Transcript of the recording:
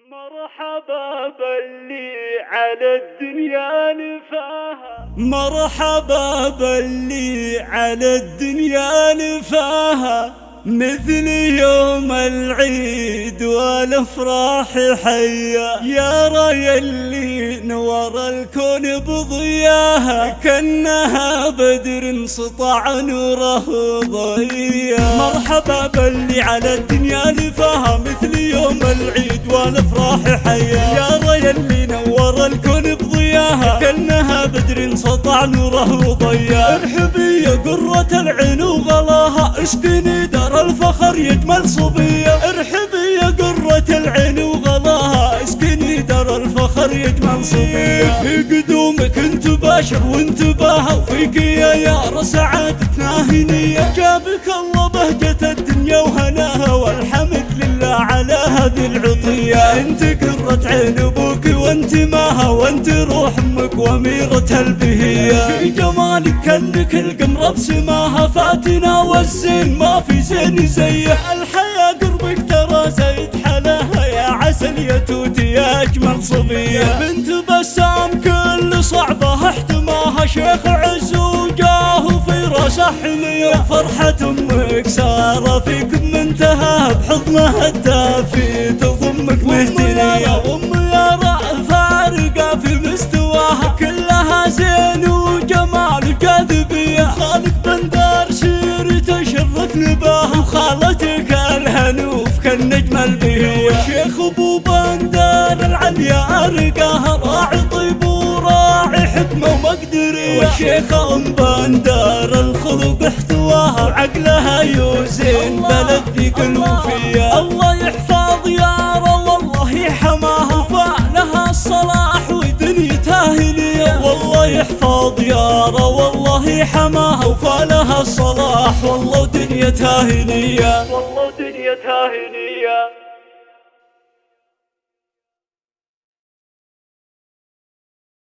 مرحبا باللي على الدنيا لفاها، مرحبا باللي على الدنيا لفاها، مثل يوم العيد والافراح حيا. يا راي اللي نور الكون بضياها، كأنها بدر سطع نوره ضيا. مرحبا باللي على الدنيا لفاها، مثل يوم العيد والافراح حيا. يا راي اللي نور الكون بضياها، كأنها بدر سطع نوره ضيا. ارحبي يا قرة العين وغلاها، اشكني دار الفخر يجمل صبية. ارحبي يا قرة العين وغلاها، اسكني دار الفخر يجمل صبية. في قدومك انت باشر وانت باها، وفيك يا يار سعادتنا هنية. جابك الله بهجة الدنيا وهناها، والحمد لله على هذه العطية. انت قرة عين ابوك وانت ماها، وانت روح امك واميرة البهية. في جمالك كأنك القمر بسماها، فاتنا والزين ما في زين زيه. الحياة قربك ترى زايد حلاها، يا عسل يا توتي يا اجمل صبية. بنت بسام كل صعبة احتماها، شيخ عز وجاه في راسه حمية. فرحة امك سارة فيك منتهى، بحضنها الدافي تضمك مهتنية. وام يا فارقة في مستواها، كلها زين وجمال جاذبية. خالك بندار سير تشرف نباها، وخالتك الهنوف كالنجم البهية. شيخ ابو بندار العليا ارقاها، راعي طيب وراعي حكمة ومقدرية. والشيخ ام بندار الخلق احتواها، وعقلها يوزن بلد ذيك الوفية. الله يحفظ يارا والله يحماها، فعلها الصلاح ودنيتها هنية. والله يحفظ يارا والله يحماها، وفالها الصلاح والله ودنيتها هنية. والله ودنيتها هنية.